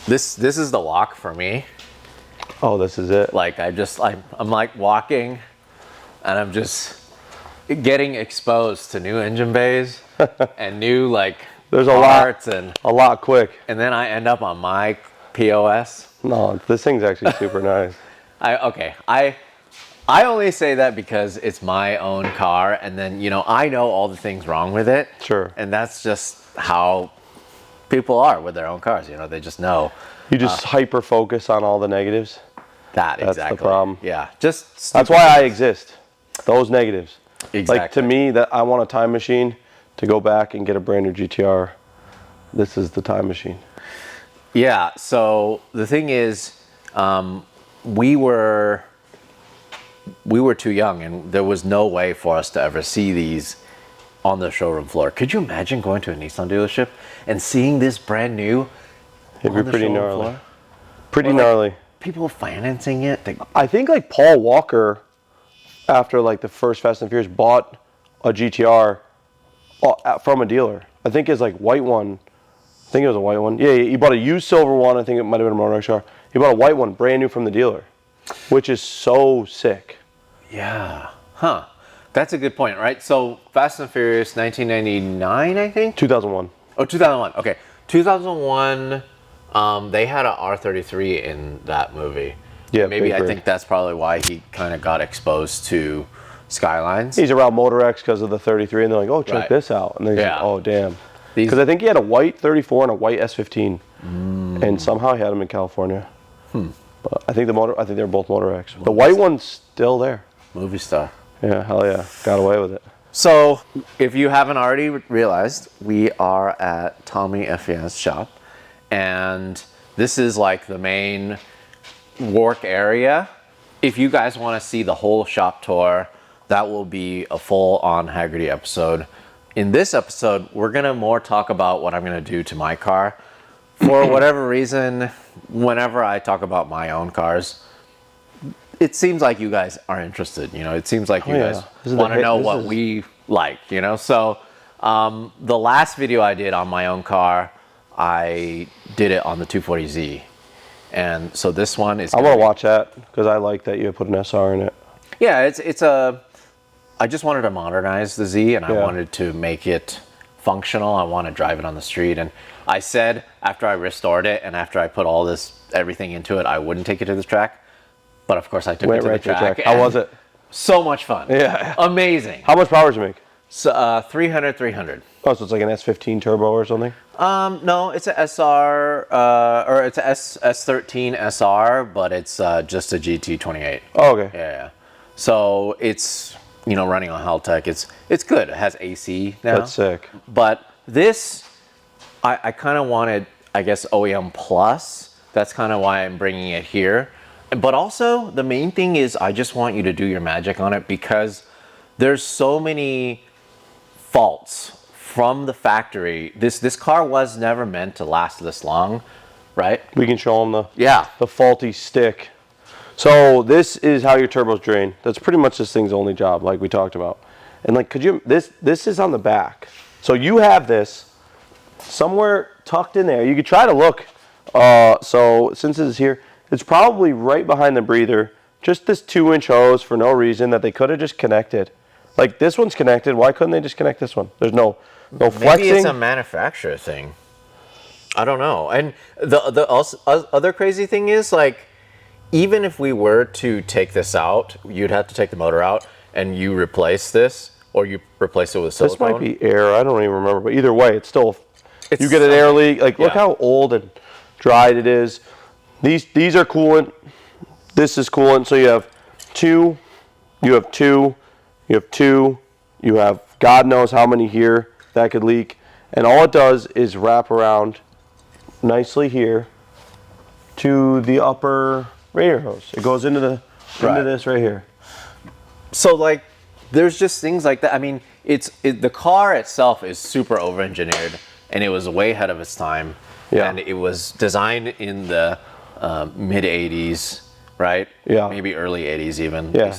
This is the walk for me. Oh, this is it. Like I'm like walking, and I'm just getting exposed to new engine bays and new like There's parts a lot quick. and then I end up on my POS. No, this thing's actually super nice. I only say that because it's my own car, and then I know all the things wrong with it. Sure. And that's just how people are with their own cars. They just know. You just hyper focus on all the negatives. That's exactly the problem. Yeah, that's why I exist. Those negatives. Exactly. Like to me, that I want a time machine to go back and get a brand new GTR. This is the time machine. Yeah. So the thing is, we were too young, and there was no way for us to ever see these on the showroom floor. Could you imagine going to a Nissan dealership and seeing this brand new? It'd be pretty gnarly. Floor? Pretty gnarly. People financing it. I think like Paul Walker, after like the first Fast and Furious, bought a GTR from a dealer. I think it's like white one. I think it was a white one. Yeah, he bought a used silver one. I think it might have been a motor car. He bought a white one, brand new from the dealer, which is so sick. Yeah. Huh. That's a good point, right? So Fast and Furious 1999, I think? 2001. Oh, 2001. Okay. 2001, they had a R32 in that movie. Yeah, maybe Big I Bird. think that's probably why he kind of got exposed to Skylines. He's around Motor X because of the 33, and they're like, oh, check this out. And then he's like, oh, damn. Because I think he had a white 34 and a white S15. And somehow he had them in California. But I think they're both Motor X. The white one's still there. Movie star. Yeah, hell yeah. Got away with it. So, if you haven't already realized, we are at Tommy Efian's shop. And this is like the main work area. If you guys want to see the whole shop tour, that will be a full-on Haggerty episode. In this episode, we're going to more talk about what I'm going to do to my car. For whatever reason, whenever I talk about my own cars, it seems like you guys are interested. It seems like you guys want to know what we like, So the last video I did on my own car, I did it on the 240Z. And so this one is... I want to watch that because I like that you put an SR in it. Yeah, I just wanted to modernize the Z, and I wanted to make it functional. I want to drive it on the street. And I said after I restored it and after I put everything into it, I wouldn't take it to the track. But of course I took it to the track. How was it? So much fun. Yeah. Amazing. How much power does it make? So 300. Oh, so it's like an S15 turbo or something? No, it's a SR, or it's a S13 SR, but it's just a GT28. Oh, okay. Yeah. So it's, running on Haltech. It's good. It has AC now. That's sick. But this, I kind of wanted, I guess, OEM Plus. That's kind of why I'm bringing it here. But also, the main thing is I just want you to do your magic on it because there's so many faults from the factory. This car was never meant to last this long, right? We can show them the faulty stick. So this is how your turbos drain. That's pretty much this thing's only job, like we talked about. And like, this is on the back. So you have this somewhere tucked in there. You could try to look. So since it is here, it's probably right behind the breather. Just this 2-inch hose for no reason that they could have just connected. Like this one's connected. Why couldn't they just connect this one? There's no flexing. Maybe it's a manufacturer thing. I don't know. And the other crazy thing is, like, even if we were to take this out, you'd have to take the motor out and you replace this, or you replace it with silicone. This might be air. I don't even remember. But either way, it's still, you get an air leak. Like, look how old and dried it is. These are coolant. This is coolant. So you have two, you have two, you have two, you have God knows how many here that could leak. And all it does is wrap around nicely here to the upper radiator hose. It goes into this right here. So like, there's just things like that. I mean, the car itself is super over-engineered, and it was way ahead of its time. Yeah. And it was designed in the mid 80s, right? Yeah. Maybe early 80s even. Yeah. They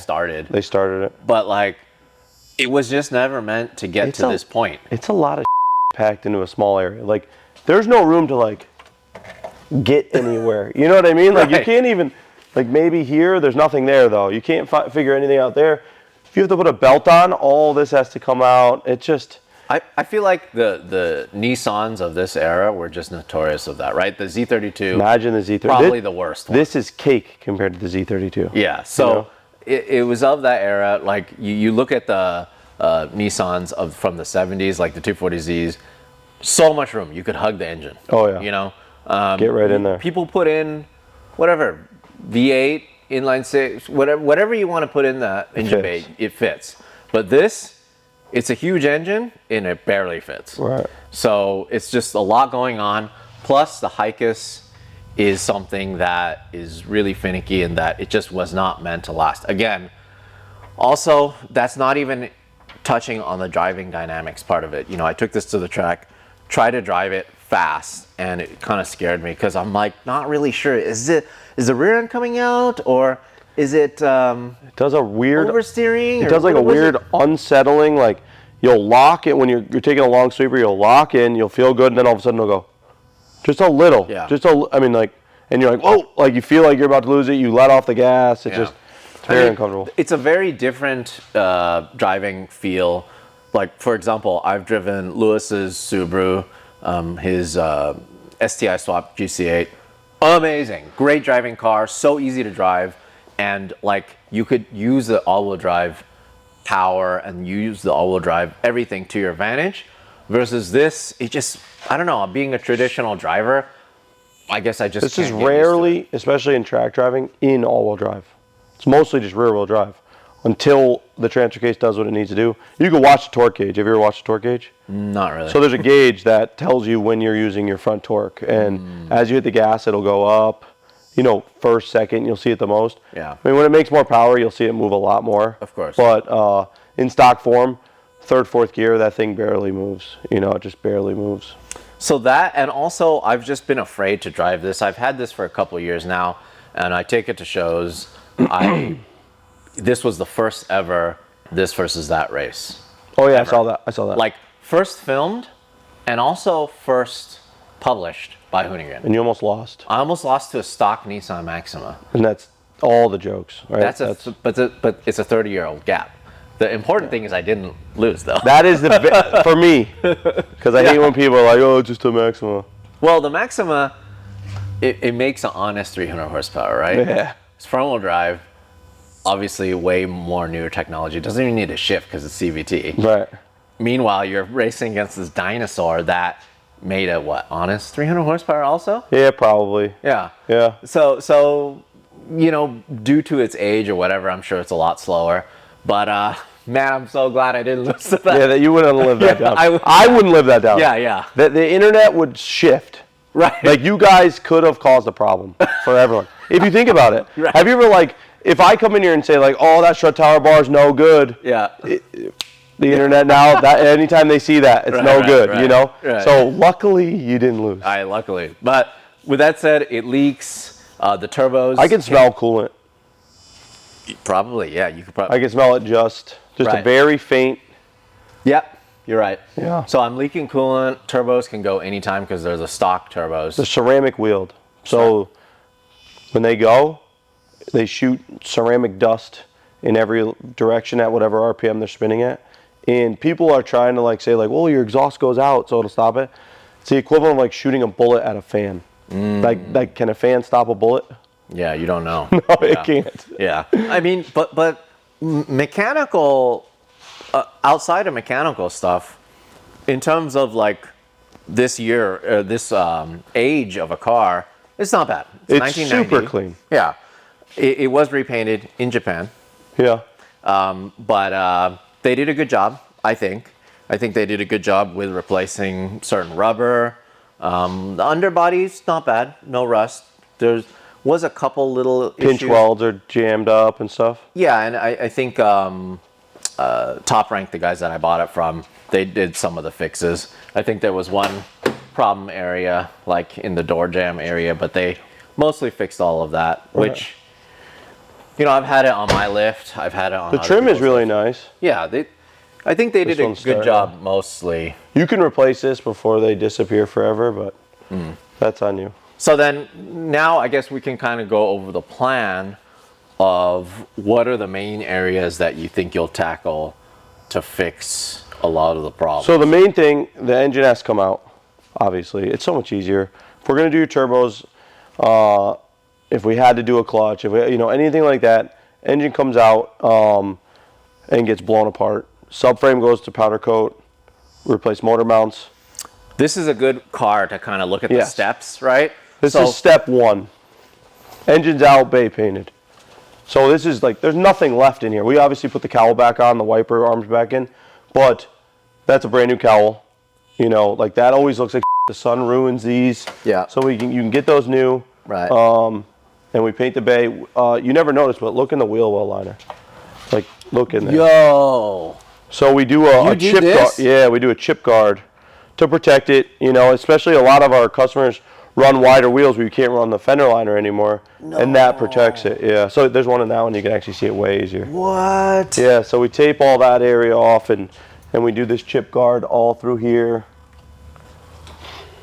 started it. But like, it was just never meant to get to this point. It's a lot of packed into a small area. Like, there's no room to like get anywhere. You know what I mean? Like you Right. can't even, like maybe here, there's nothing there though. You can't figure anything out there. If you have to put a belt on, all this has to come out. It just, I feel like the Nissans of this era were just notorious of that, right? The Z32, imagine the Z32. probably the worst one. This is cake compared to the Z32. Yeah, so You know? it was of that era. Like you look at the Nissans from the 70s, like the 240Zs, so much room. You could hug the engine. Oh, yeah. You know? Get right in there. People put in whatever, V8, inline six, whatever you want to put in that engine bay, fits. it fits. But this, it's a huge engine and it barely fits. Right. So it's just a lot going on. Plus the Hicus is something that is really finicky and that it just was not meant to last. Again, also, that's not even touching on the driving dynamics part of it. You know, I took this to the track, tried to drive it fast, and it kind of scared me because I'm like not really sure. Is the rear end coming out, or is it It does a weird oversteering? It does like a weird unsettling, like you'll lock it when you're taking a long sweeper, you'll lock in, you'll feel good, and then all of a sudden it'll go. Just a little. Yeah. I mean like, and you're like, whoa, like you feel like you're about to lose it, you let off the gas, it's just very uncomfortable. It's a very different driving feel. Like, for example, I've driven Lewis's Subaru, his STI swap GC8. Amazing. Great driving car, so easy to drive. And like, you could use the all-wheel drive power and use the all-wheel drive everything to your advantage. Versus this, it just, I don't know, being a traditional driver, I guess I just This is can't get used to it. rarely, especially in track driving, in all-wheel drive. It's mostly just rear-wheel drive until the transfer case does what it needs to do. You can watch the torque gauge. Have you ever watched the torque gauge? Not really. So there's a gauge that tells you when you're using your front torque, and as you hit the gas, it'll go up. You know, first, second, you'll see it the most. Yeah. I mean, when it makes more power, you'll see it move a lot more. Of course. But in stock form, third, fourth gear, that thing barely moves. You know, it just barely moves. So that, and also I've just been afraid to drive this. I've had this for a couple of years now, and I take it to shows. This was the first ever this versus that race. Oh yeah, I saw that. Like first filmed, and also first published by Hoonigan. And you almost lost. I almost lost to a stock Nissan Maxima. And that's all the jokes, right? But it's a 30-year-old gap. The important thing is I didn't lose though. That is for me, because I hate when people are like, "Oh, it's just a Maxima." Well, the Maxima, it makes an honest 300 horsepower, right? Yeah. It's front-wheel drive, obviously way more newer technology. It doesn't even need a shift because it's CVT. Right. Meanwhile, you're racing against this dinosaur that made a honest 300 horsepower also? Yeah, probably. Yeah. Yeah. So you know, due to its age or whatever, I'm sure it's a lot slower. But man, I'm so glad I didn't lose to that. Yeah, that you wouldn't live that Yeah, down. I wouldn't live that down. Yeah. The internet would shift. Right. Like you guys could have caused a problem for everyone. If you think about it. Right. Have you ever like, if I come in here and say like, "Oh, that strut tower bar is no good," Yeah. the internet now, that anytime they see that, it's no good, you know? right. So luckily you didn't lose. Luckily. But with that said, it leaks. The turbos. I can smell coolant. Probably, yeah. You could probably. I can smell it just a Right. very faint. Yep, you're right. Yeah. So I'm leaking coolant. Turbos can go anytime because there's a stock turbos. The ceramic wheeled. So when they go, they shoot ceramic dust in every direction at whatever RPM they're spinning at. And people are trying to like say like, well, your exhaust goes out, so it'll stop it. It's the equivalent of like shooting a bullet at a fan. Like can a fan stop a bullet? Yeah, you don't know. No, Yeah. it can't. Yeah. I mean, but mechanical, outside of mechanical stuff, in terms of like this year, this age of a car, it's not bad. It's 1990. super clean. Yeah. It was repainted in Japan. Yeah. But they did a good job, I think. I think they did a good job with replacing certain rubber. The underbody's not bad, no rust. There was a couple little Pinch issues. welds are jammed up and stuff. Yeah, and I think Top Rank, the guys that I bought it from, they did some of the fixes. I think there was one problem area, like in the door jamb area, but they mostly fixed all of that, which, you know, I've had it on my lift. I've had it on The other trim is people's really lifts. nice. Yeah, I think they did a one's good starting. job mostly. You can replace this before they disappear forever, but that's on you. So then now I guess we can kind of go over the plan of what are the main areas that you think you'll tackle to fix a lot of the problems. So the main thing, the engine has to come out, obviously. It's so much easier. If we're going to do turbos, if we had to do a clutch, if we, anything like that, engine comes out and gets blown apart. Subframe goes to powder coat, replace motor mounts. This is a good car to kind of look at the steps, right? This is step one. Engine's out, bay painted. So this is like, there's nothing left in here. We obviously put the cowl back on, the wiper arms back in, but that's a brand new cowl. Like that always looks like the sun ruins these. Yeah. So you can get those new. Right. And we paint the bay. You never notice, but look in the wheel well liner. Like, look in there. Yo. So we do a chip guard. Yeah, we do a chip guard to protect it. Especially a lot of our customers run wider wheels where you can't run the fender liner anymore, and that protects it. Yeah. So there's one in that one, you can actually see it way easier. What? Yeah. So we tape all that area off, and we do this chip guard all through here.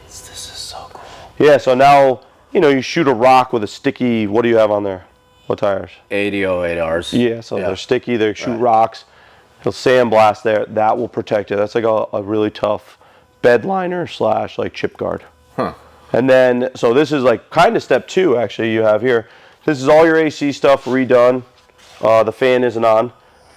This is so cool. Yeah. So now you shoot a rock with a sticky. What do you have on there? What tires? 8008Rs. Yeah. So they're sticky. They shoot rocks. He'll sandblast there. That will protect it. That's like a really tough bed liner / like chip guard. Huh. And then, so this is like kind of step two, actually, you have here. This is all your AC stuff redone. The fan isn't on.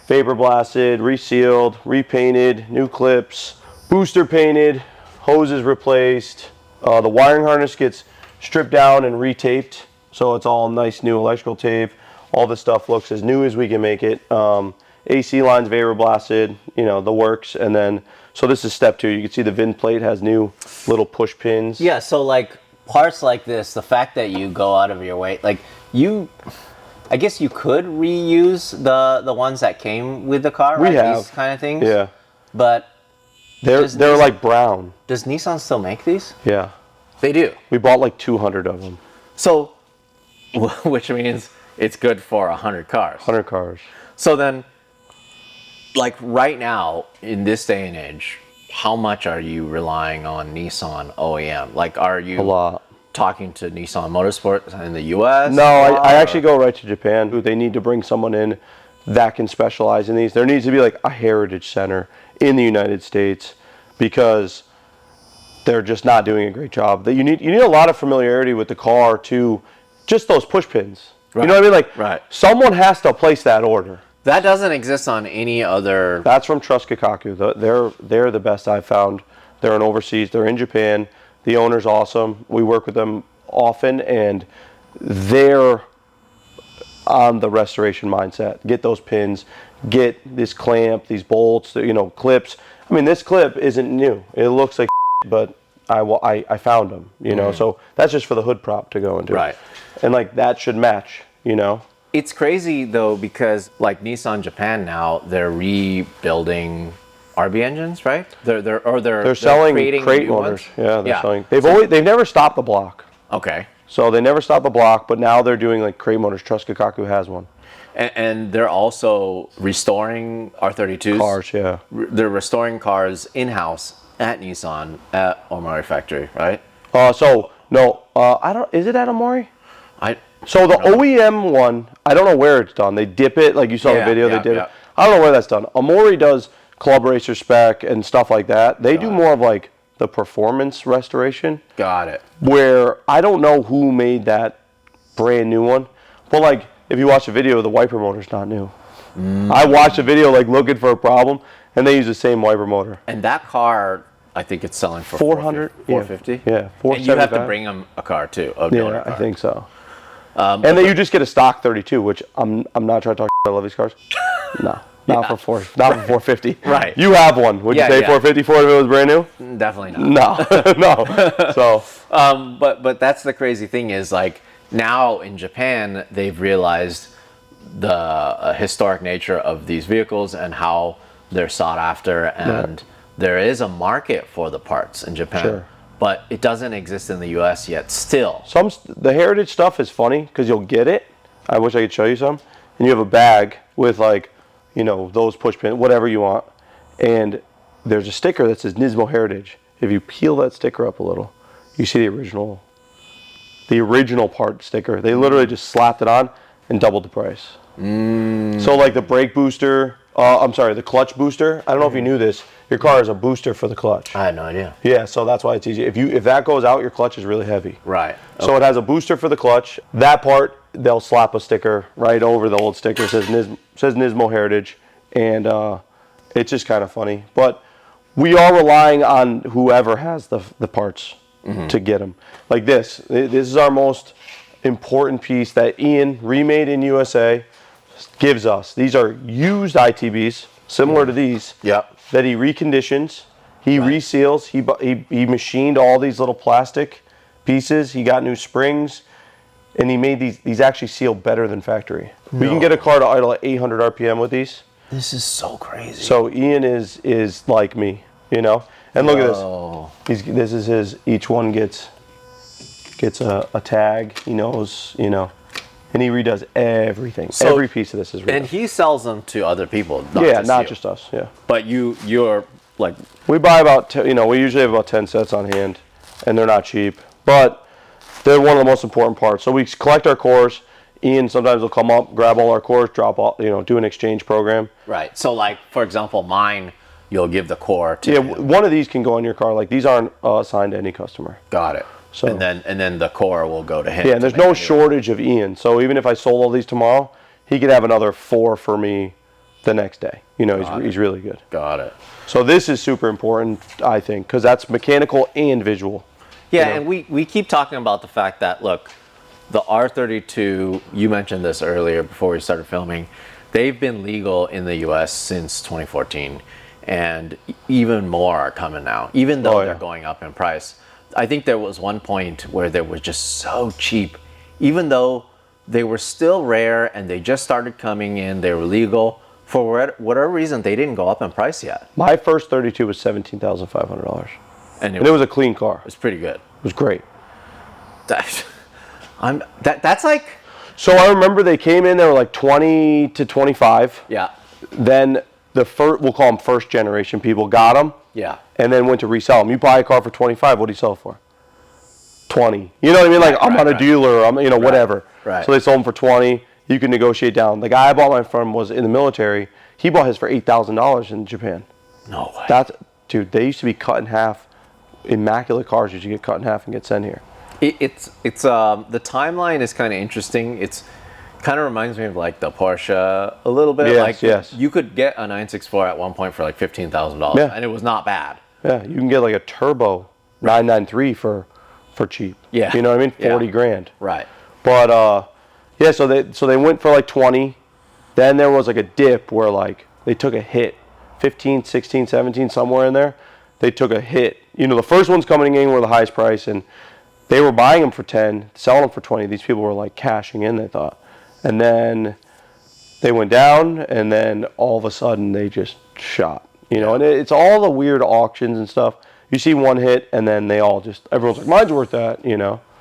Vapor blasted, resealed, repainted, new clips, booster painted, hoses replaced. The wiring harness gets stripped down and retaped. So it's all nice new electrical tape. All this stuff looks as new as we can make it. AC lines vapor blasted, the works. And then, so this is step two. You can see the VIN plate has new little push pins. Yeah, so like parts like this, the fact that you go out of your way, like I guess you could reuse the ones that came with the car, right? We have. These kind of things. Yeah. But they're like brown. Does Nissan still make these? Yeah. They do. We bought like 200 of them. So, which means it's good for 100 cars. 100 cars. So then, like right now, in this day and age, how much are you relying on Nissan OEM? Like, are you a lot talking to Nissan Motorsport in the US? No, I actually go right to Japan. They need to bring someone in that can specialize in these. There needs to be like a heritage center in the United States because they're just not doing a great job. You need a lot of familiarity with the car to just those push pins. Right. You know what I mean? Like, someone has to place that order. That doesn't exist on any other. That's from Trust Kikaku. They're the best I've found. They're in overseas. They're in Japan. The owner's awesome. We work with them often, and they're on the restoration mindset. Get those pins. Get this clamp. These bolts. Clips. I mean, this clip isn't new. It looks like, but I found them. So that's just for the hood prop to go into. Right. And like that should match. It's crazy though because like Nissan Japan now they're rebuilding RB engines, right? They're selling crate motors. Yeah, they're selling. They've never stopped the block. Okay. So they never stopped the block, but now they're doing like crate motors. Trust Kikaku has one. And they're also restoring R32s. Cars, yeah. They're restoring cars in-house at Nissan at Omori factory, right? I don't. Is it at Omori? So the OEM one, I don't know where it's done. They dip it, like you saw the video. They dip it. I don't know where that's done. Omori does club racer spec and stuff like that. They do more of like the performance restoration. Got it. Where I don't know who made that brand new one, but like if you watch the video, the wiper motor's not new. I watched a video like looking for a problem, and they use the same wiper motor. And that car, I think it's selling for 400, 450. Yeah, 475. And you have to bring them a car too. I think so. And then you just get a stock 32, which I'm not trying to talk. I love these cars. No, not for 450. Right. You have one. Would you pay 450 for it if it was brand new? Definitely not. No. So. But that's the crazy thing is like now in Japan they've realized the historic nature of these vehicles and how they're sought after, and there is a market for the parts in Japan. Sure. But it doesn't exist in the U.S. yet still. The heritage stuff is funny because you'll get it. I wish I could show you some. And you have a bag with like, those push pins, whatever you want. And there's a sticker that says Nismo Heritage. If you peel that sticker up a little, you see the original the original part sticker. They literally just slapped it on and doubled the price. So like the brake booster, the clutch booster. I don't know if you knew this. Your car has a booster for the clutch. I had no idea. Yeah, so that's why it's easy. If that goes out, your clutch is really heavy. Right. Okay. So it has a booster for the clutch. That part, they'll slap a sticker right over the old sticker. It says Nismo Heritage, and it's just kind of funny. But we are relying on whoever has the parts to get them. Like this. This is our most important piece that Ian, remade in USA, gives us. These are used ITBs, similar to these. Yep. That he reconditions, he reseals, he machined all these little plastic pieces, he got new springs, and he made these actually seal better than factory. We can get a car to idle at 800 RPM with these. This is so crazy. So Ian is like me, you know? And look at this. This is his, each one gets a tag, he knows, you know. And he redoes everything. So, every piece of this is redone. And he sells them to other people. Not just us. Yeah. But you're like, we buy about we usually have about 10 sets on hand, and they're not cheap, but they're one of the most important parts. So we collect our cores. Ian sometimes will come up, grab all our cores, drop all, do an exchange program. Right. So like, for example, mine, you'll give the core to him. One of these can go on your car. Like these aren't assigned to any customer. Got it. So and then the core will go to him. Yeah, and there's no shortage of Ian. So even if I sold all these tomorrow, he could have another 4 for me the next day. He's really good. Got it. So this is super important, I think, because that's mechanical and visual. Yeah, and we keep talking about the fact that, look, the R32, you mentioned this earlier before we started filming, they've been legal in the US since 2014, and even more are coming now, even though they're going up in price. I think there was one point where they were just so cheap, even though they were still rare and they just started coming in, they were legal. For whatever reason, they didn't go up in price yet. My first 32 was $17,500. And it was a clean car. It was pretty good. It was great. That's like... So I remember they came in, they were like 20 to 25. Yeah. Then we'll call them first generation people, got them. Yeah. And then went to resell them. You buy a car for 25, what do you sell it for? 20. You know what I mean? Like, I'm not a dealer, whatever. Right. So they sold them for 20. You can negotiate down. The guy I bought mine from was in the military. He bought his for $8,000 in Japan. No way. Dude, they used to be cut in half. Immaculate cars used to get cut in half and get sent here. It's the timeline is kind of interesting. It's kind of reminds me of like the Porsche a little bit. Yes. You could get a 964 at one point for like $15,000, and it was not bad. Yeah, you can get like a turbo 993 for cheap. Yeah. You know what I mean? 40 grand. Right. But so they went for like 20. Then there was like a dip where like they took a hit. 15, 16, 17, somewhere in there. They took a hit. The first ones coming in were the highest price, and they were buying them for 10, selling them for 20. These people were like cashing in, they thought. And then they went down, and then all of a sudden they just shot. And it's all the weird auctions and stuff. You see one hit, and then everyone's like, mine's worth that,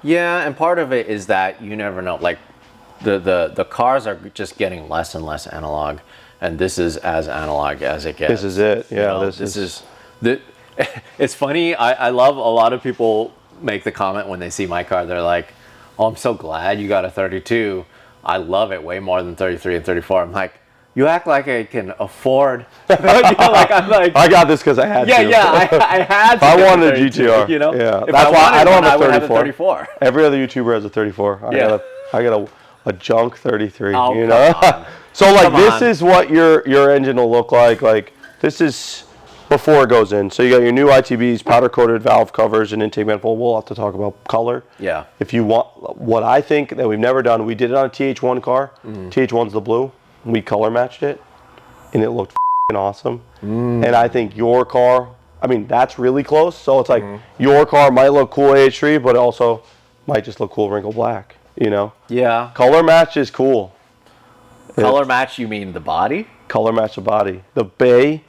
Yeah, and part of it is that you never know. Like, the cars are just getting less and less analog, and this is as analog as it gets. This is it. Yeah, this is it's funny. I love a lot of people make the comment when they see my car. They're like, "Oh, I'm so glad you got a 32. I love it way more than 33 and 34." I'm like, you act like I can afford. I'm like, I got this because I had to. Yeah, I had to. I wanted a GTR. Yeah, if that's why I don't have a 34. 34. Every other YouTuber has a 34. I got a junk 33. Oh, So like this is what your engine will look like. Like this is before it goes in. So you got your new ITBs, powder coated valve covers, and intake manifold. We'll have to talk about color. Yeah. If you want, what I think that we've never done, we did it on a TH1 car. TH1's the blue. We color matched it, and it looked awesome. And I think your car, that's really close. So it's like your car might look cool AH3, but it also might just look cool wrinkled black. Yeah. Color match is cool. Color match, you mean the body? Color match the body, the bay,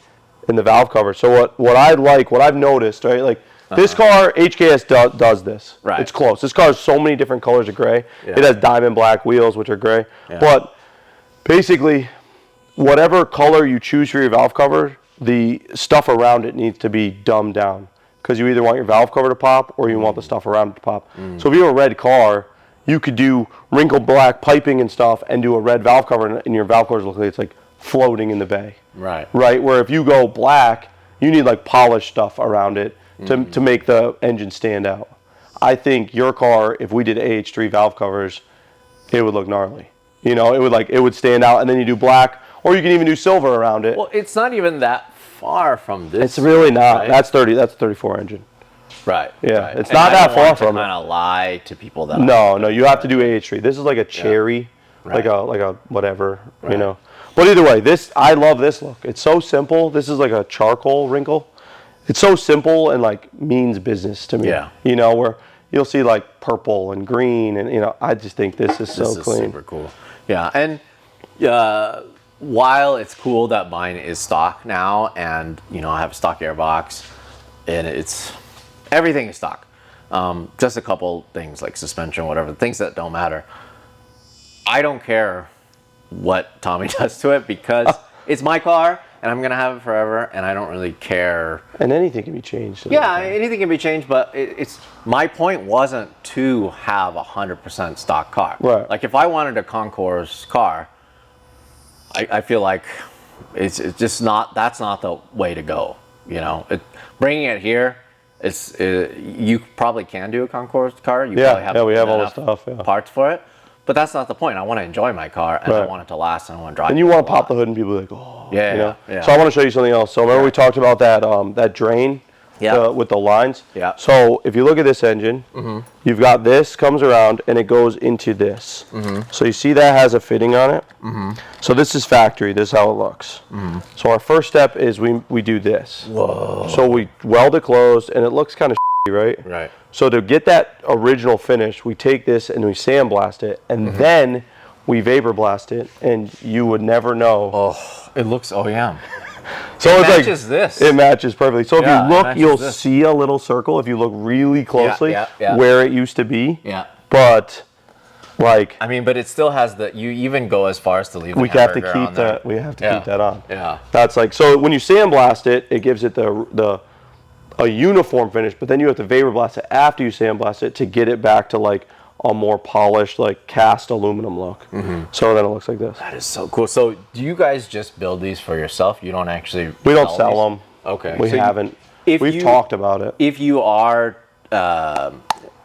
and the valve cover. So what I've noticed, right? Like this car, HKS does this. Right. It's close. This car has so many different colors of gray. Yeah. It has diamond black wheels, which are gray. Yeah. But basically, whatever color you choose for your valve cover, the stuff around it needs to be dumbed down. because you either want your valve cover to pop or you want the stuff around it to pop. So if you have a red car, you could do wrinkled black piping and stuff and do a red valve cover, and your valve covers look like it's like floating in the bay. Right. Right. Where if you go black, you need like polished stuff around it to make the engine stand out. I think your car, if we did AH3 valve covers, it would look gnarly. You know, it would stand out, and then you do black, or you can even do silver around it. Well, it's not even that far from this. It's really not. Right? That's 34 engine. Right. Yeah, right. it's And not I that don't far want to from it. kind of lie to people that. No, you have to do AH3. This is like a cherry, Right. like a whatever, you know. But either way, I love this look. It's so simple. This is like a charcoal wrinkle. It's so simple and like means business to me. Yeah. You know, where you'll see like purple and green, and you know, I just think this is so This is clean. super cool. Yeah, and while it's cool that mine is stock now, and you know I have a stock airbox, and everything is stock. Just a couple things like suspension, whatever, things that don't matter. I don't care what Tommy does to it because it's my car and I'm gonna have it forever, and I don't really care. And anything can be changed. Yeah, anything can be changed, but it's my point wasn't to have 100% stock car. Right. Like if I wanted a concours car, I feel like it's just not. That's not the way to go. You know, bringing it here. You probably can do a concours car. You probably have we have all the enough stuff. Yeah. parts for it. But that's not the point. I want to enjoy my car, and I Right. want it to last, and I want to drive. And you want to pop the hood and people are like, oh, Yeah, you know? yeah. So I want to show you something else. So remember we talked about that drain with the lines? Yeah. So if you look at this engine, you've got this comes around and it goes into this. So you see that has a fitting on it? So this is factory. This is how it looks. So our first step is we do this. Whoa. So we weld it closed, and it looks kind of right? Right. So to get that original finish, we take this and we sandblast it, and then we vapor blast it, and you would never know. Oh, it looks OEM. So It it's matches like this. It matches perfectly. So Yeah, if you it look, matches you'll this. see a little circle if you look really closely yeah. where it used to be. Yeah. But like I mean, but it still has the. You even go as far as to leave. we the have to hamburger keep on there. that. We have to keep that on. Yeah. That's like so when you sandblast it, it gives it a uniform finish, but then you have to vapor blast it after you sandblast it to get it back to like a more polished, like cast aluminum look. So then it looks like this. That is so cool. So, do you guys just build these for yourself? You don't actually. We don't sell these? them. Okay. We So haven't. if We've you- talked about it. If you are,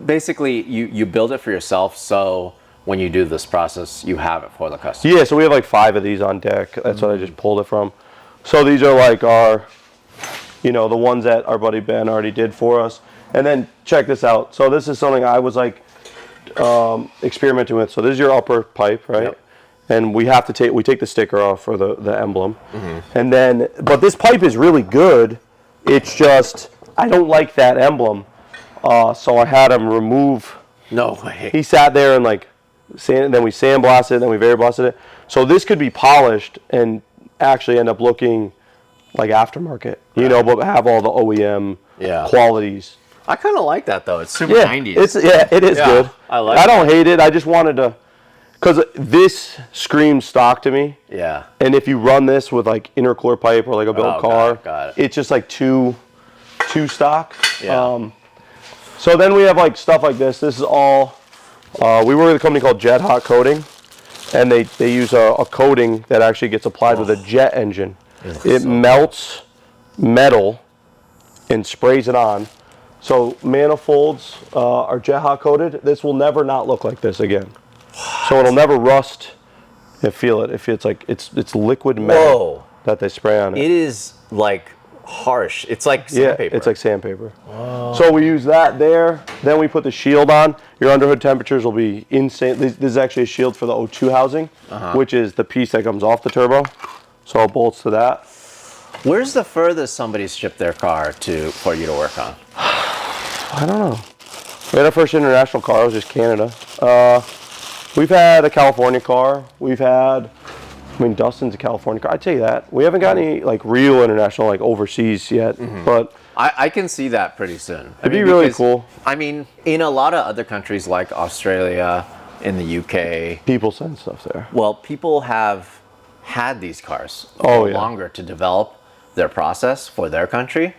basically, you build it for yourself. So when you do this process, you have it for the customer. Yeah, so we have like 5 of these on deck. That's what I just pulled it from. So these are like our, the ones that our buddy Ben already did for us. And then check this out. So this is something I was like experimenting with. So this is your upper pipe, right? Yep. And we take the sticker off for the emblem. And then, but this pipe is really good. It's just, I don't like that emblem. So I had him remove. No way. He sat there and like, then we sandblasted it, then we vapor blasted it. So this could be polished and actually end up looking like aftermarket, but have all the OEM qualities. I kind of like that though. It's super Yeah, 90s. it is good. I don't hate it. I just wanted to, because this screams stock to me. Yeah. And if you run this with like intercooler pipe or like a built car, got it. it's just like too stock. Yeah. So then we have like stuff like this. This is all, we work with a company called Jet Hot Coating, and they use a coating that actually gets applied with a jet engine. It melts metal and sprays it on. So manifolds are Jet Hot coated. This will never not look like this again. So it'll never rust. You feel it. If it's like it's liquid metal that they spray on it. It is like harsh. It's like sandpaper. Yeah, it's like sandpaper. Whoa. So we use that there. Then we put the shield on. Your underhood temperatures will be insane. This is actually a shield for the O2 housing, which is the piece that comes off the turbo. So it bolts to that. Where's the furthest somebody's shipped their car for you to work on? I don't know. We had our first international car. It was just Canada. We've had a California car. Dustin's a California car. I'd say that. We haven't got any like real international, like overseas yet, but I can see that pretty soon. it'd be really cool. I mean, in a lot of other countries like Australia, in the UK, People send stuff there. well, people have had these cars for yeah. longer to develop their process for their country.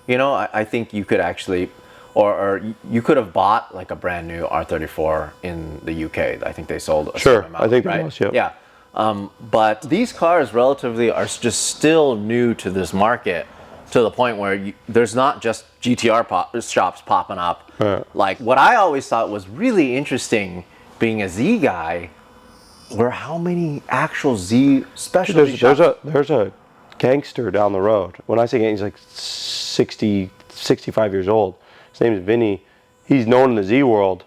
You know, I think you could actually, or you could have bought like a brand new R34 in the UK. I think they sold a certain amount, I think right? they must, yep. Yeah. But these cars relatively are just still new to this market, to the point where there's not just GTR shops popping up. Right. Like, what I always thought was really interesting, being a Z guy, were how many actual Z specialty shops. There's a gangster down the road. When I say gangster, he's like 60, 65 years old. His name is Vinny. He's known in the Z world,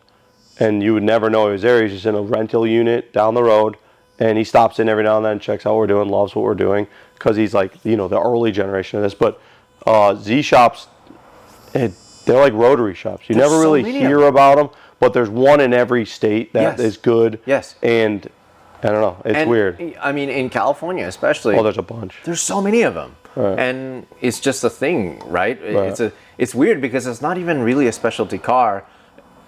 and you would never know he was there. He's just in a rental unit down the road, and he stops in every now and then, checks out what we're doing, loves what we're doing, because he's like, you know, the early generation of this. But Z shops, they're like rotary shops. You never really hear about them, but there's one in every state that is good. Yes. And I don't know, it's weird. I mean, in California especially. Oh, there's a bunch. There's so many of them. Right. And it's just a thing, right? Right. It's weird because it's not even really a specialty car.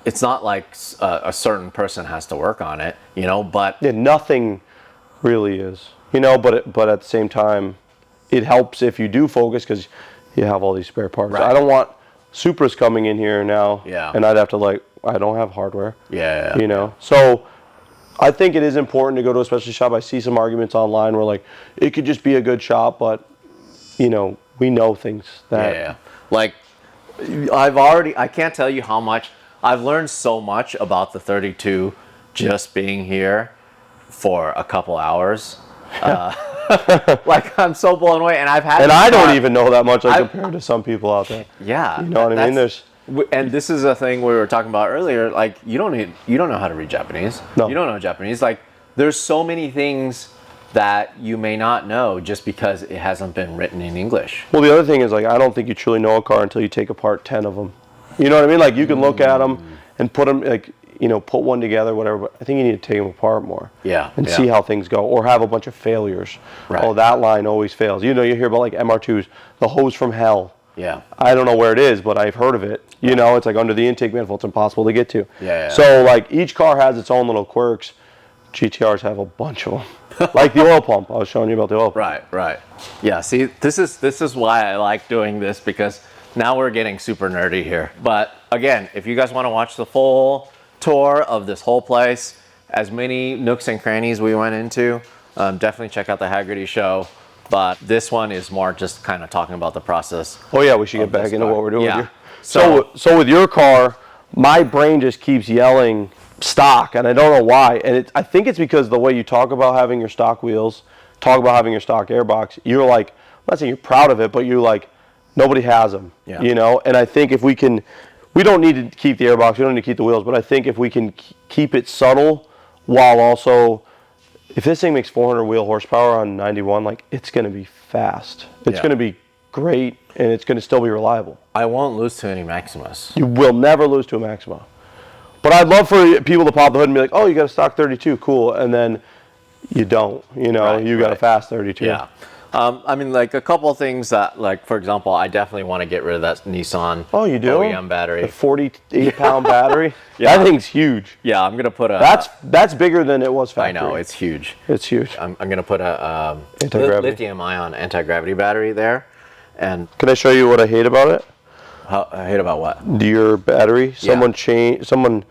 It's not like a certain person has to work on it, you know, but... Yeah, nothing really is, you know, but at the same time, it helps if you do focus because you have all these spare parts. Right. I don't want Supras coming in here now, and I'd have to I don't have hardware. Yeah. You know, so I think it is important to go to a specialty shop. I see some arguments online where like it could just be a good shop, but you know, we know things that. Yeah. Like, I can't tell you how much, I've learned so much about the 32 just being here for a couple hours. Like, I'm so blown away, and I've had. And I don't even know that much compared to some people out there. Yeah. You know what I mean? And this is a thing we were talking about earlier. Like, you don't know how to read Japanese. No. You don't know Japanese. Like, there's so many things that you may not know just because it hasn't been written in English. Well, the other thing is, like, I don't think you truly know a car until you take apart 10 of them. You know what I mean? Like, you can look at them and put them, like, you know, put one together, whatever, but I think you need to take them apart more. Yeah. And see how things go, or have a bunch of failures. Right. Oh, that line always fails. You know, you hear about, like, MR2s, the hose from hell. Yeah. I don't know where it is, but I've heard of it. You know, it's like under the intake manifold. It's impossible to get to. Yeah. So, like, each car has its own little quirks. GTRs have a bunch of them. Like the oil pump. I was showing you about the oil pump. Right. Yeah, see, this is why I like doing this, because now we're getting super nerdy here. But again, if you guys want to watch the full tour of this whole place, as many nooks and crannies we went into, definitely check out the Haggerty show. But this one is more just kind of talking about the process. Oh yeah, we should get back into what we're doing here. So with your car, my brain just keeps yelling stock, and I don't know why. And I think it's because the way you talk about having your stock wheels, talk about having your stock airbox, you're like, I'm not saying you're proud of it, but you're like, nobody has them, you know? And I think if we don't need to keep the airbox, we don't need to keep the wheels, but I think if we can keep it subtle while also, if this thing makes 400 wheel horsepower on 91, like, it's going to be fast. It's going to be great, and it's going to still be reliable. I won't lose to any Maximus. You will never lose to a Maxima. But I'd love for people to pop the hood and be like, oh, you got a stock 32, cool. And then you don't, you know, you got a fast 32. Yeah. I mean, like, a couple of things that, like, for example, I definitely want to get rid of that Nissan OEM battery. The 48-pound battery? That thing's huge. Yeah, I'm going to put a... That's bigger than it was factory. I know, it's huge. It's huge. I'm going to put a lithium-ion anti-gravity battery there. And can I show you what I hate about it? I hate about what? Your battery. Someone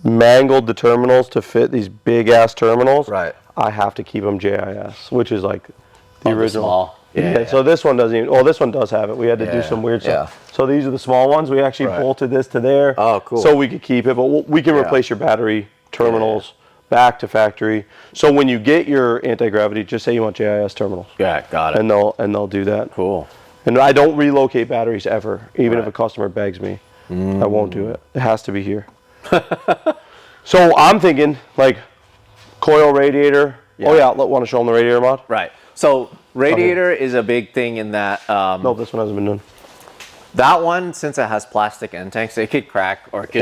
mangled the terminals to fit these big-ass terminals. Right. I have to keep them JIS, which is like... the original. Small. Yeah. So this one doesn't even, this one does have it. We had to do some weird stuff. So these are the small ones. We actually bolted this to there. Oh, cool. So we could keep it, but we can replace your battery terminals back to factory. So when you get your anti-gravity, just say you want JIS terminals. Yeah, got it. And they'll do that. Cool. And I don't relocate batteries ever, even if a customer begs me. I won't do it. It has to be here. So I'm thinking, like, coil radiator. Yeah. Oh yeah, want to show them the radiator mod? Right. So radiator is a big thing in that. No, this one hasn't been done. That one, since it has plastic end tanks, it could crack, or it could,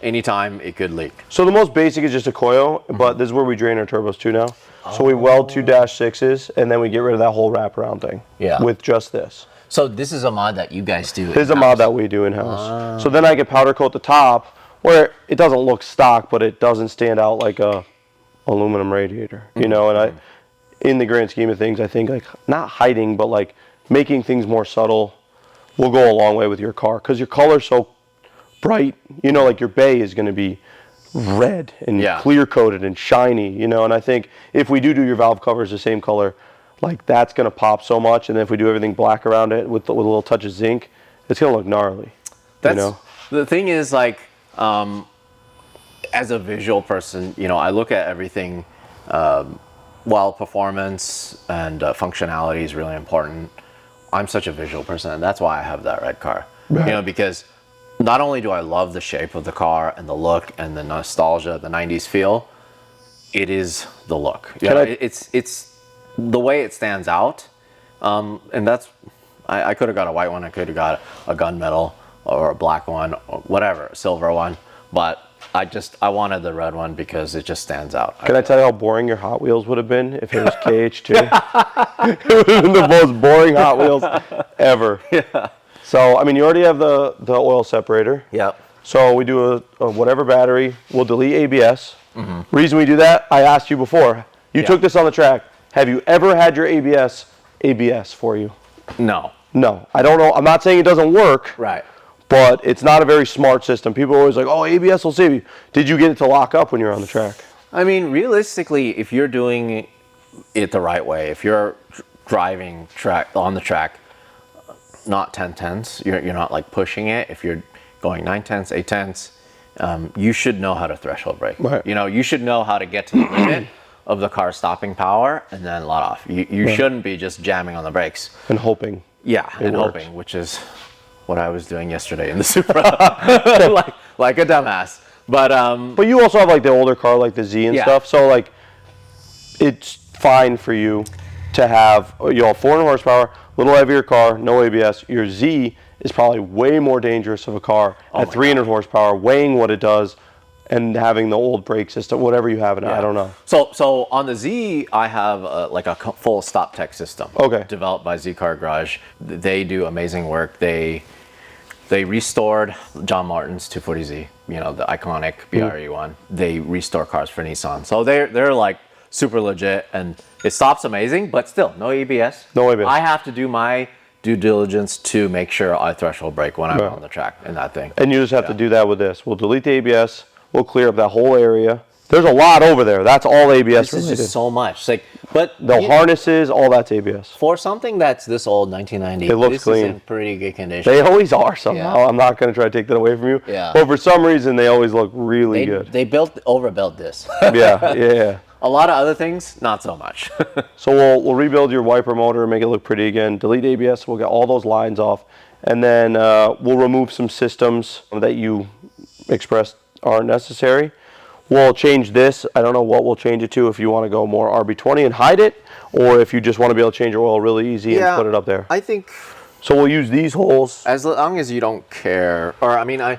anytime it could leak. So the most basic is just a coil, but this is where we drain our turbos to now. So we weld 2 -6s, and then we get rid of that whole wraparound thing. Yeah. With just this. So this is a mod that you guys do. This is a mod that we do in-house. So then I can powder coat the top, where it doesn't look stock, but it doesn't stand out like a aluminum radiator, you know. And in the grand scheme of things, I think, like, not hiding, but like making things more subtle will go a long way with your car because your color's so bright. You know, like your bay is going to be red and clear coated and shiny, you know, and I think if we do your valve covers the same color, like that's going to pop so much. And then if we do everything black around it with a little touch of zinc, it's going to look gnarly. That's, you know? The thing is, like, as a visual person, you know, I look at everything, while performance and functionality is really important. I'm such a visual person, and that's why I have that red car. Right. You know, because not only do I love the shape of the car and the look and the nostalgia, the 90s feel, it is the look. You know, it's the way it stands out. And that's, I could have got a white one, I could have got a gunmetal or a black one, or whatever, a silver one, but I wanted the red one because it just stands out. Can I tell you how boring your Hot Wheels would have been if it was KH2? It would have been the most boring Hot Wheels ever. Yeah. So, I mean, you already have the oil separator. Yep. So we do a whatever battery. We'll delete ABS. Mm-hmm. Reason we do that, I asked you before. You took this on the track. Have you ever had your ABS for you? No. No. I don't know. I'm not saying it doesn't work. Right. But it's not a very smart system. People are always like, oh, ABS will save you. Did you get it to lock up when you're on the track? I mean, realistically, if you're doing it the right way, if you're driving on the track, not 10/10s, you're not like pushing it. If you're going 9/10s, 8/10s, you should know how to threshold brake. Right. You know, you should know how to get to the limit of the car's stopping power and then let off. You shouldn't be just jamming on the brakes. And hoping. Yeah, and works. Hoping, which is what I was doing yesterday in the Supra, like a dumbass. But you also have like the older car, like the Z and stuff. So like, it's fine for you to have 400 horsepower, little heavier car, no ABS. Your Z is probably way more dangerous of a car at 300 horsepower, weighing what it does, and having the old brake system, whatever you have in it. I don't know. So on the Z, I have like a full stop tech system. Okay. Developed by Z Car Garage. They do amazing work. They restored John Martin's 240Z, you know, the iconic BRE one. They restore cars for Nissan. So they're like super legit, and it stops amazing, but still no ABS. No ABS. I have to do my due diligence to make sure I threshold brake when I'm on the track in that thing. And you just have to do that with this. We'll delete the ABS. We'll clear up that whole area. There's a lot over there. That's all ABS related. This is just so much. It's like, but the harnesses, all that's ABS. For something that's this old, 1990, it looks this clean. Is in pretty good condition. They always are somehow. Yeah. I'm not going to try to take that away from you. Yeah. But for some reason, they always look really good. They overbuilt this. Yeah. A lot of other things, not so much. So we'll rebuild your wiper motor and make it look pretty again. Delete ABS. We'll get all those lines off, and then we'll remove some systems that you expressed aren't necessary. We'll change this. I don't know what we'll change it to, if you want to go more RB20 and hide it, or if you just want to be able to change your oil really easy and put it up there. I think. So we'll use these holes. As long as you don't care, or I mean, No,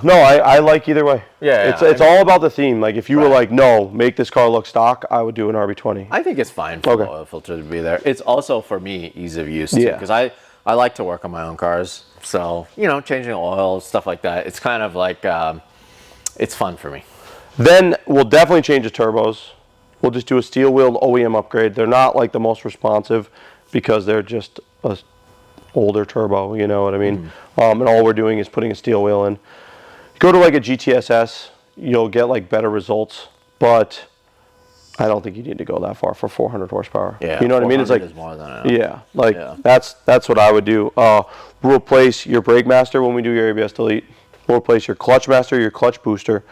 I like either way. Yeah. It's all about the theme. Like if you were like, no, make this car look stock, I would do an RB20. I think it's fine for the oil filter to be there. It's also for me ease of use too, because I like to work on my own cars. So you know, changing oil, stuff like that. It's kind of like it's fun for me. Then we'll definitely change the turbos. We'll just do a steel-wheeled OEM upgrade. They're not like the most responsive because they're just a older turbo, you know what I mean? And all we're doing is putting a steel wheel in. Go to like a GTSS, you'll get like better results, but I don't think you need to go that far for 400 horsepower. Yeah, you know what I mean? It's like is more than enough. That's what I would do. We'll replace your brake master when we do your ABS delete. We'll replace your clutch master, your clutch booster.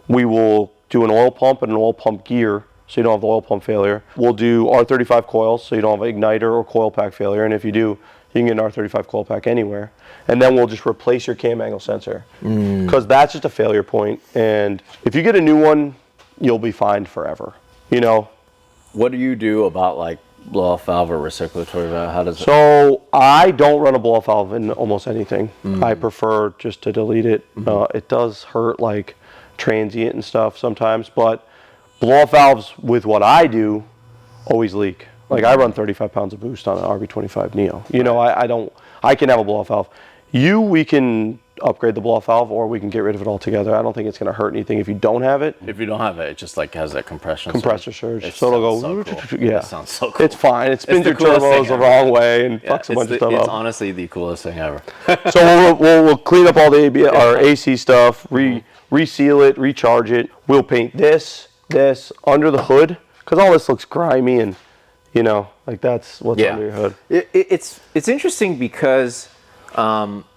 We will do an oil pump and an oil pump gear, so you don't have the oil pump failure. We'll do R35 coils, so you don't have an igniter or coil pack failure. And if you do, you can get an R35 coil pack anywhere. And then we'll just replace your cam angle sensor, because that's just a failure point. And if you get a new one, you'll be fined forever. You know. What do you do about like blow-off valve or recirculatory valve? How does it? So I don't run a blow-off valve in almost anything. I prefer just to delete it. It does hurt like transient and stuff sometimes, but blow-off valves with what I do always leak. Like I run 35 pounds of boost on an RB25 Neo. You know, I can have a blow-off valve. We can upgrade the blow-off valve, or we can get rid of it altogether. I don't think it's going to hurt anything if you don't have it. If you don't have it, it just like has that compressor surge. So it'll go. So cool. Yeah, it sounds so cool. It's fine. It spins your turbos the wrong way and fucks a bunch of stuff up. It's honestly the coolest thing ever. So we'll clean up all the our AC stuff, reseal it, recharge it. We'll paint this under the hood because all this looks grimy and like that's what's under your hood. It's interesting because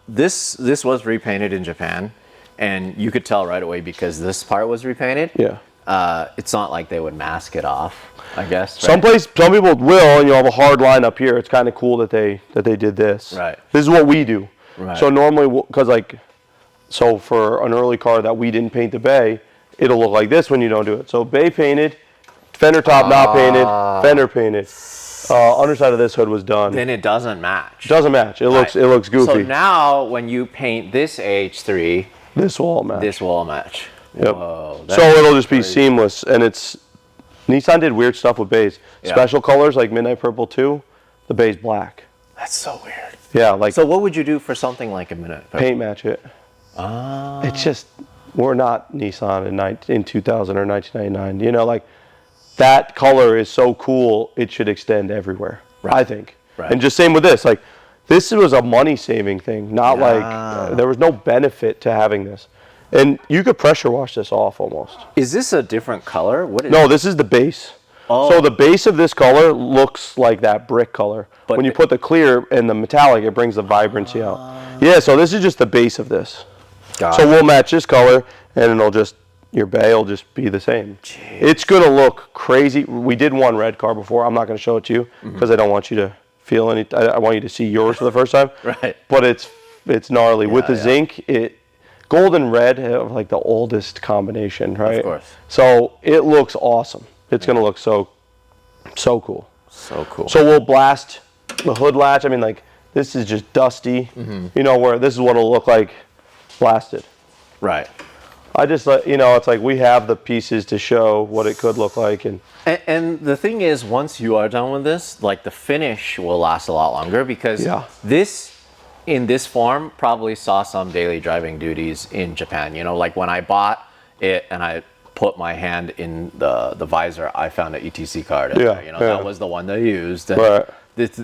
this was repainted in Japan, and you could tell right away because this part was repainted. Yeah. It's not like they would mask it off, I guess. Right? Some people will, and you have a hard line up here. It's kind of cool that they did this. Right. This is what we do. Right. So normally, so for an early car that we didn't paint the bay, it'll look like this when you don't do it. So bay painted, fender top not painted, fender painted. Underside of this hood was done. Then it doesn't match. Doesn't match. It looks goofy. So now when you paint this H3, this will all match. This will all match. Yep. Whoa, so it'll just be seamless, and Nissan did weird stuff with bays. Yeah. Special colors like Midnight Purple 2, the bay's black. That's so weird. Yeah, So what would you do for something like a Midnight Purple? Paint match it. It's just we're not Nissan in 2000 or 1999. That color is so cool, it should extend everywhere. Right. I think. Right. And just same with this. This was a money-saving thing, not there was no benefit to having this. And you could pressure wash this off almost. Is this a different color? No, this is the base. Oh. So the base of this color looks like that brick color. But when you put the clear and the metallic, it brings the vibrancy out. Yeah, so this is just the base of this. So we'll match this color, and your bay will just be the same. Jeez. It's going to look crazy. We did one red car before. I'm not going to show it to you because I don't want you to feel any. I want you to see yours for the first time. Right. But it's gnarly. With the zinc, gold and red have the oldest combination, right? Of course. So it looks awesome. It's going to look so cool. So cool. So we'll blast the hood latch. This is just dusty. Where this is what it'll look like blasted. Right. I just it's like we have the pieces to show what it could look like, and the thing is, once you are done with this, the finish will last a lot longer because this in this form probably saw some daily driving duties in Japan. When I bought it and I put my hand in the visor, I found an ETC card in there. That was the one they used. And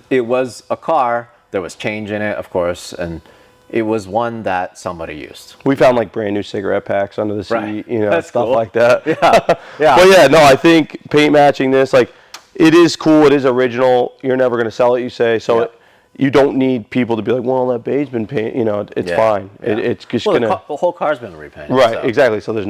it was a car. There was change in it, of course, and it was one that somebody used. We found brand new cigarette packs under the seat, stuff cool. like that. Yeah. But I think paint matching this, it is cool. It is original. You're never going to sell it, you say. So you don't need people to be like, well, that bay's been painted. It's fine. Yeah. It's just the whole car's been repainted. Right, so. Exactly. So there's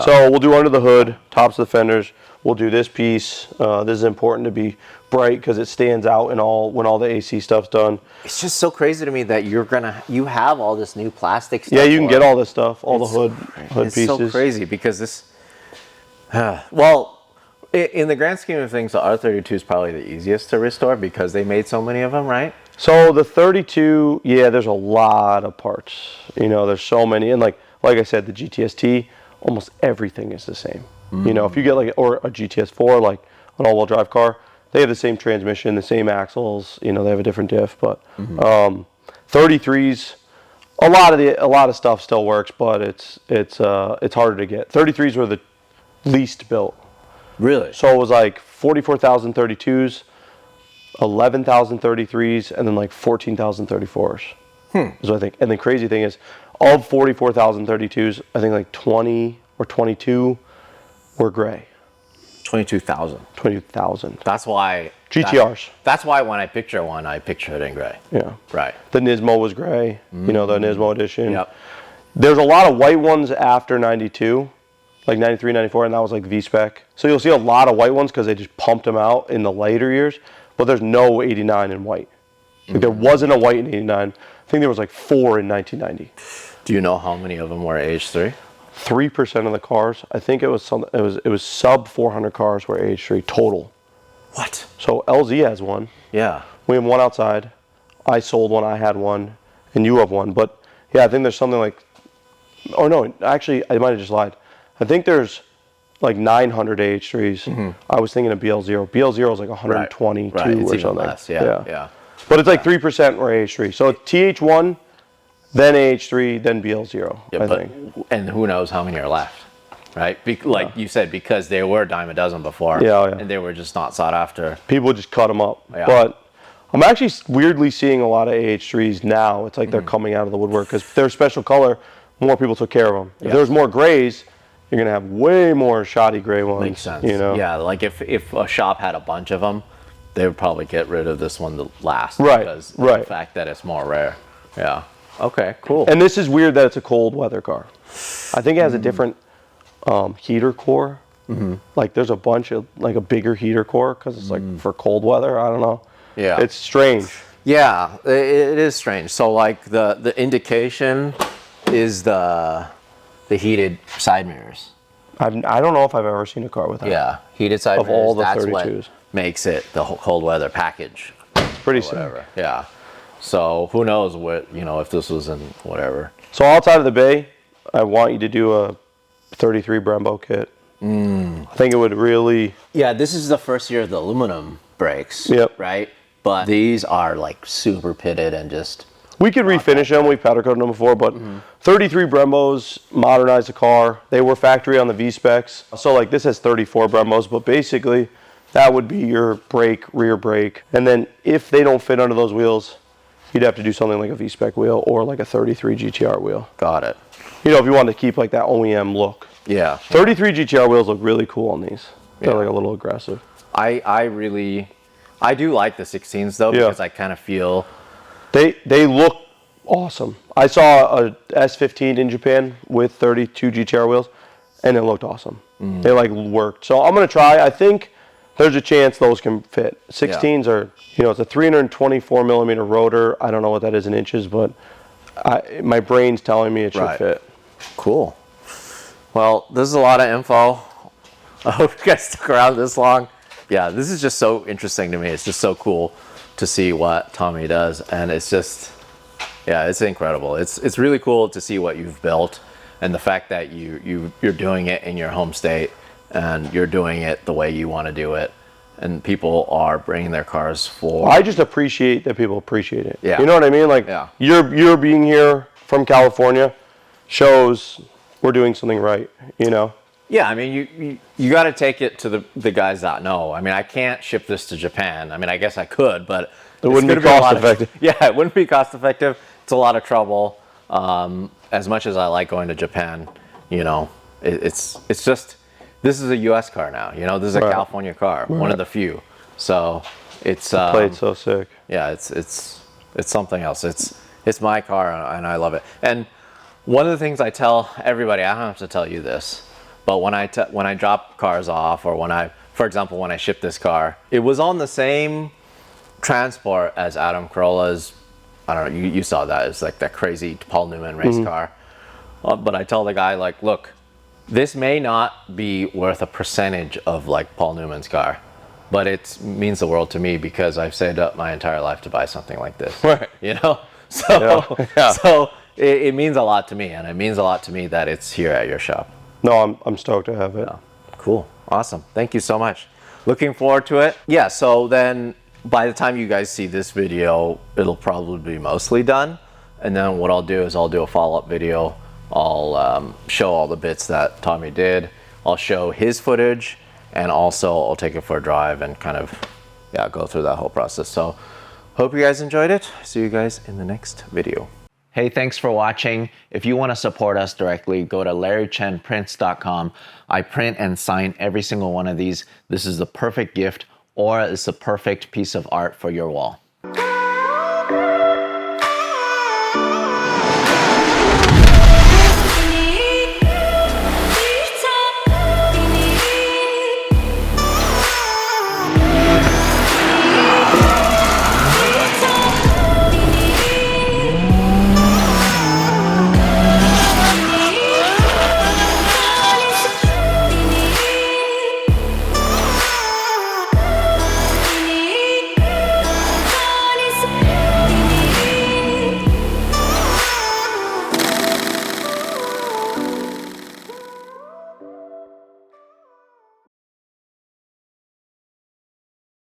So we'll do under the hood, tops of the fenders. We'll do this piece. This is important to be bright because it stands out when all the AC stuff's done. It's just so crazy to me that you have all this new plastic stuff. Yeah, you can get all this stuff, all the hood pieces. It's so crazy because this. In the grand scheme of things, the R32 is probably the easiest to restore because they made so many of them, right? So the 32, there's a lot of parts. There's so many, and like I said, the GTS-T, almost everything is the same. If you get or a GTS-4, an all-wheel drive car, they have the same transmission, the same axles. They have a different diff, but 33s, a lot of stuff still works, but it's harder to get. 33s were the least built. Really? So it was 44,000 32s, 11,000 33s, and then 14,000 34s. Is what I think. And the crazy thing is, of 44,000 32s, I think 20 or 22 were gray. 22,000. 22,000. That's why. GTRs. That's why when I picture one, I picture it in gray. Yeah. Right. The Nismo was gray. The Nismo edition. Yep. There's a lot of white ones after 92, 93, 94, and that was V-Spec. So you'll see a lot of white ones because they just pumped them out in the later years, but there's no 89 in white. There wasn't a white in 89. I think there was 4 in 1990. Do you know how many of them were H3? 3% of the cars. I think it was sub 400 cars were H3 total. What? So LZ has one. Yeah. We have one outside. I sold one. I had one, and you have one. But I think there's something oh no, actually I might have just lied. I think there's 900 AH3s. I was thinking of BL0. BL0 is 122 right. It's or something. Less. Yeah. But it's 3% were AH3. So TH1 then AH3, then BL0, Yeah, I but, think. and who knows how many are left, right? Like you said, because they were a dime a dozen before, and they were just not sought after. People just cut them up. Yeah. But I'm actually weirdly seeing a lot of AH3s now. It's like they're coming out of the woodwork because they're special color. More people took care of them. If there's more grays, you're gonna have way more shoddy gray ones. Makes sense. You know? Yeah, like if a shop had a bunch of them, they would probably get rid of this one the last. Right, Because of right. the fact that it's more rare. Yeah. Okay, cool. And this is weird that it's a cold weather car. I think it has a different heater core. Like there's a bunch of, like a bigger heater core because it's like for cold weather. I don't know. Yeah. It's strange. Yeah, it is strange. So like the indication is the heated side mirrors. I don't know if I've ever seen a car with that. Yeah, heated side Of mirrors. all the That's 32s. what makes it the cold weather package. Pretty Or sick. whatever. Yeah. So who knows what, if this was in whatever. So outside of the bay, I want you to do a 33 Brembo kit. I think it would really. Yeah, this is the first year of the aluminum brakes. Yep. Right? But these are like super pitted and just. We could refinish them. We've powder coated them before, but 33 Brembos modernized the car. They were factory on the V specs. So like this has 34 Brembos, but basically that would be your brake, rear brake. And then if they don't fit under those wheels, you'd have to do something like a V spec wheel or like a 33 GTR wheel. Got it. You know, if you wanted to keep like that OEM look. Yeah. 33 GTR wheels look really cool on these. They're like a little aggressive. I do like the 16s though, because I kind of feel. They look awesome. I saw a S15 in Japan with 32 GTR wheels, and it looked awesome. They like worked. So I'm gonna try. I think there's a chance those can fit. 16s are, it's a 324 millimeter rotor. I don't know what that is in inches, but my brain's telling me it should fit. Cool. Well, this is a lot of info. I hope you guys stuck around this long. Yeah, this is just so interesting to me. It's just so cool to see what Tommy does, and it's just, it's incredible. It's really cool to see what you've built, and the fact that you're doing it in your home state, and you're doing it the way you want to do it, and people are bringing their cars for. I just appreciate that people appreciate it. Yeah. You know what I mean? Like you're being here from California shows we're doing something right. Yeah, I mean, you got to take it to the guys that know. I mean, I can't ship this to Japan. I mean, I guess I could, but it wouldn't be cost effective. Yeah, it wouldn't be cost effective. It's a lot of trouble. As much as I like going to Japan, it's just, this is a U.S. car now. This is a California car, one of the few. So it's played so sick. Yeah, it's something else. It's my car, and I love it. And one of the things I tell everybody, I don't have to tell you this, but when I drop cars off, or for example, when I ship this car, it was on the same transport as Adam Carolla's. I don't know, you saw that. It's like that crazy Paul Newman race car. But I tell the guy, like, look, this may not be worth a percentage of like Paul Newman's car, but it means the world to me because I've saved up my entire life to buy something like this. Right. So it means a lot to me, and it means a lot to me that it's here at your shop. No, I'm stoked to have it. Yeah. Cool. Awesome. Thank you so much. Looking forward to it. Yeah, so then by the time you guys see this video, it'll probably be mostly done. And then what I'll do is I'll do a follow-up video. I'll show all the bits that Tommy did. I'll show his footage, and also I'll take it for a drive and kind of, go through that whole process. So hope you guys enjoyed it. See you guys in the next video. Hey, thanks for watching. If you want to support us directly, go to LarryChenPrints.com. I print and sign every single one of these. This is the perfect gift, or it's the perfect piece of art for your wall.